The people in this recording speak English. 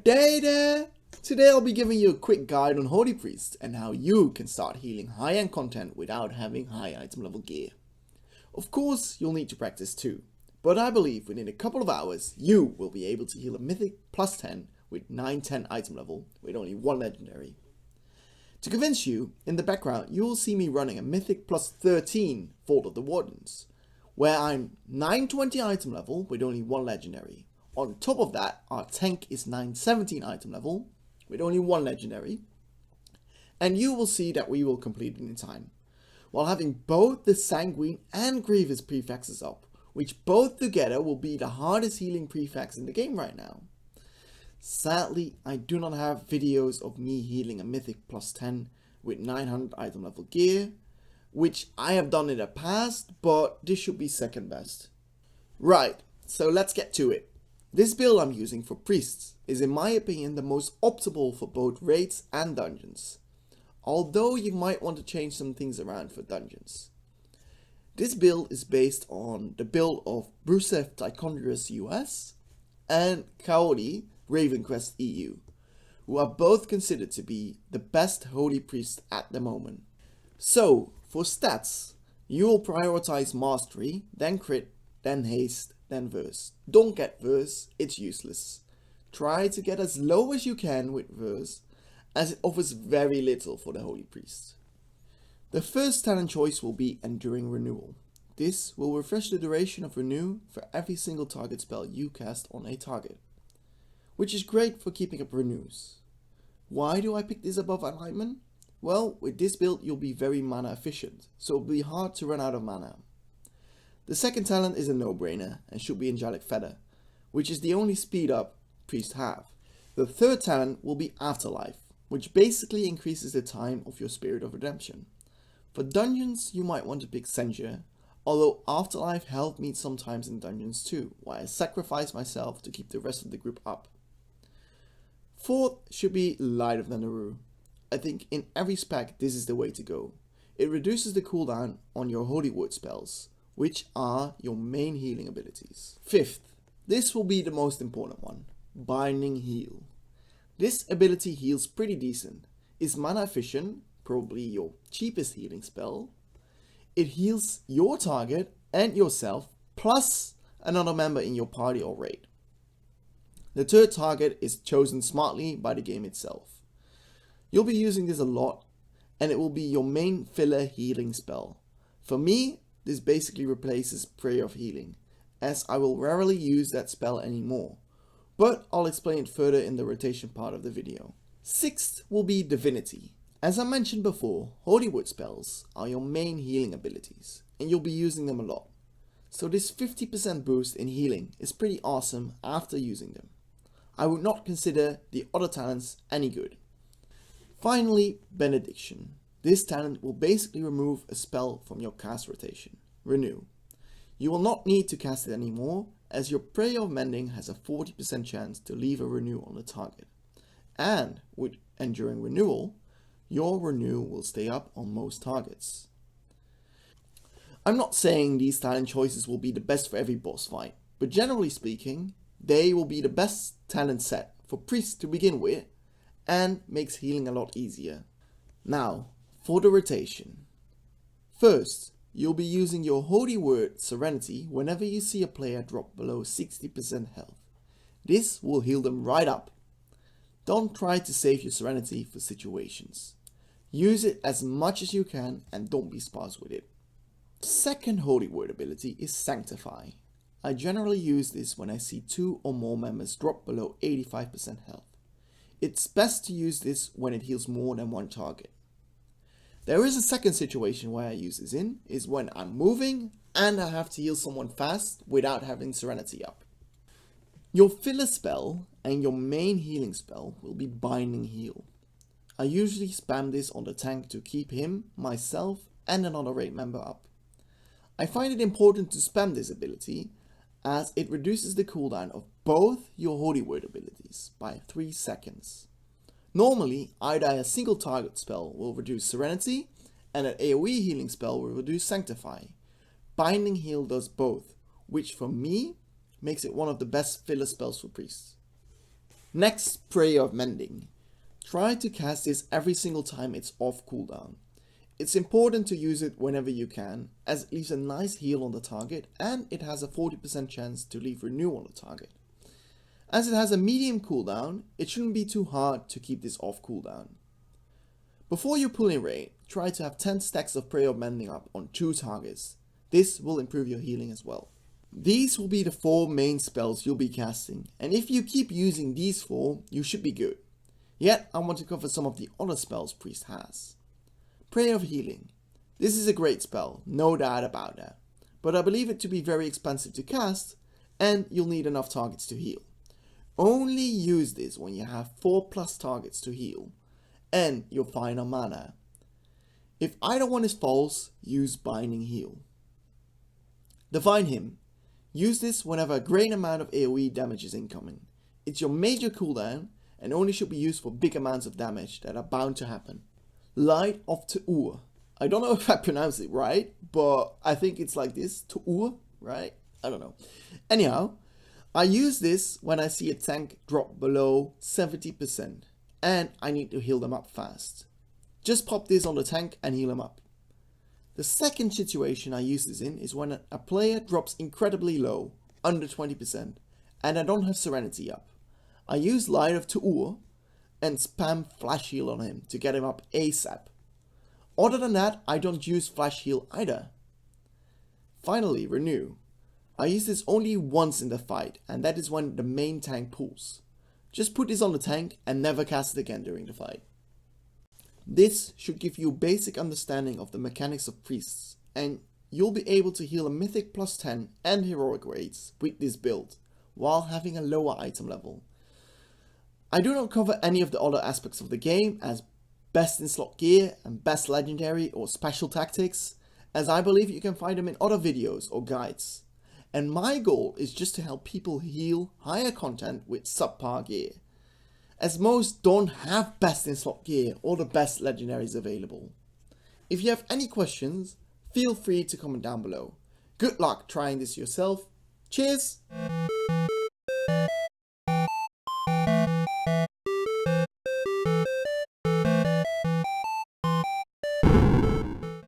G'day there! Today I'll be giving you a quick guide on Holy Priest and how you can start healing high-end content without having high item level gear. Of course, you'll need to practice too, but I believe within a couple of hours you will be able to heal a Mythic plus 10 with 9-10 item level with only one legendary. To convince you, in the background you will see me running a Mythic plus 13 Vault of the Wardens, where I'm 920 item level with only one legendary. On top of that, our tank is 917 item level with only one legendary, and you will see that we will complete it in time, while having both the Sanguine and Grievous prefixes up, which both together will be the hardest healing prefix in the game right now. Sadly, I do not have videos of me healing a Mythic plus 10 with 900 item level gear, which I have done in the past, but this should be second best. Right, so let's get to it. This build I'm using for priests is in my opinion the most optimal for both raids and dungeons, although you might want to change some things around for dungeons. This build is based on the build of Brucev Tichondrius US and Kaori Ravenquest EU, who are both considered to be the best holy priests at the moment. So for stats, you will prioritize mastery, then crit, then haste, then verse. Don't get verse, it's useless. Try to get as low as you can with verse, as it offers very little for the holy priest. The first talent choice will be Enduring Renewal. This will refresh the duration of renew for every single target spell you cast on a target, which is great for keeping up renews. Why do I pick this above alignment? Well, with this build you'll be very mana efficient, so it'll be hard to run out of mana. The second talent is a no-brainer and should be Angelic Feather, which is the only speed up priests have. The third talent will be Afterlife, which basically increases the time of your Spirit of Redemption. For dungeons you might want to pick Censure, although Afterlife helped me sometimes in dungeons too, while I sacrifice myself to keep the rest of the group up. Fourth should be Light of the Naru. I think in every spec this is the way to go. It reduces the cooldown on your Holy Word spells, which are your main healing abilities. Fifth, this will be the most important one, Binding Heal. This ability heals pretty decent, is mana efficient, probably your cheapest healing spell. It heals your target and yourself, plus another member in your party or raid. The third target is chosen smartly by the game itself. You'll be using this a lot, and it will be your main filler healing spell. For me, this basically replaces Prayer of Healing, as I will rarely use that spell anymore, but I'll explain it further in the rotation part of the video. Sixth will be Divinity. As I mentioned before, Holy Word spells are your main healing abilities, and you'll be using them a lot. So this 50% boost in healing is pretty awesome after using them. I would not consider the other talents any good. Finally, Benediction. This talent will basically remove a spell from your cast rotation, Renew. You will not need to cast it anymore, as your Prayer of Mending has a 40% chance to leave a Renew on the target. And with Enduring Renewal, your Renew will stay up on most targets. I'm not saying these talent choices will be the best for every boss fight, but generally speaking, they will be the best talent set for priests to begin with, and makes healing a lot easier. Now, for the rotation. First, you'll be using your Holy Word Serenity whenever you see a player drop below 60% health. This will heal them right up. Don't try to save your Serenity for situations. Use it as much as you can and don't be sparse with it. Second Holy Word ability is Sanctify. I generally use this when I see 2 or more members drop below 85% health. It's best to use this when it heals more than one target. There is a second situation where I use this in, is when I'm moving and I have to heal someone fast without having Serenity up. Your filler spell and your main healing spell will be Binding Heal. I usually spam this on the tank to keep him, myself and another raid member up. I find it important to spam this ability as it reduces the cooldown of both your Holy Word abilities by 3 seconds. Normally, either a single target spell will reduce Serenity and an AoE healing spell will reduce Sanctify. Binding Heal does both, which for me makes it one of the best filler spells for priests. Next, Prayer of Mending. Try to cast this every single time it's off cooldown. It's important to use it whenever you can, as it leaves a nice heal on the target and it has a 40% chance to leave renew on the target. As it has a medium cooldown, it shouldn't be too hard to keep this off cooldown. Before you pull in raid, try to have 10 stacks of Prayer of Mending up on 2 targets. This will improve your healing as well. These will be the 4 main spells you'll be casting, and if you keep using these 4, you should be good. Yet, I want to cover some of the other spells Priest has. Prayer of Healing. This is a great spell, no doubt about that, but I believe it to be very expensive to cast, and you'll need enough targets to heal. Only use this when you have 4+ targets to heal, and you're fine on mana. If either one is false, use Binding Heal. Divine Hymn. Use this whenever a great amount of AoE damage is incoming. It's your major cooldown, and only should be used for big amounts of damage that are bound to happen. Light of Tu'ur. I don't know if I pronounced it right, but I think it's like this, Tu'ur, right? I don't know. Anyhow, I use this when I see a tank drop below 70%, and I need to heal them up fast. Just pop this on the tank and heal them up. The second situation I use this in is when a player drops incredibly low, under 20%, and I don't have Serenity up. I use Light of Tu'ur and spam Flash Heal on him to get him up ASAP. Other than that, I don't use Flash Heal either. Finally, Renew. I use this only once in the fight, and that is when the main tank pulls. Just put this on the tank and never cast it again during the fight. This should give you a basic understanding of the mechanics of Priests, and you'll be able to heal a Mythic +10 and Heroic raids with this build, while having a lower item level. I do not cover any of the other aspects of the game as best in slot gear and best legendary or special tactics, as I believe you can find them in other videos or guides. And my goal is just to help people heal higher content with subpar gear, as most don't have best in slot gear or the best legendaries available. If you have any questions, feel free to comment down below. Good luck trying this yourself. Cheers!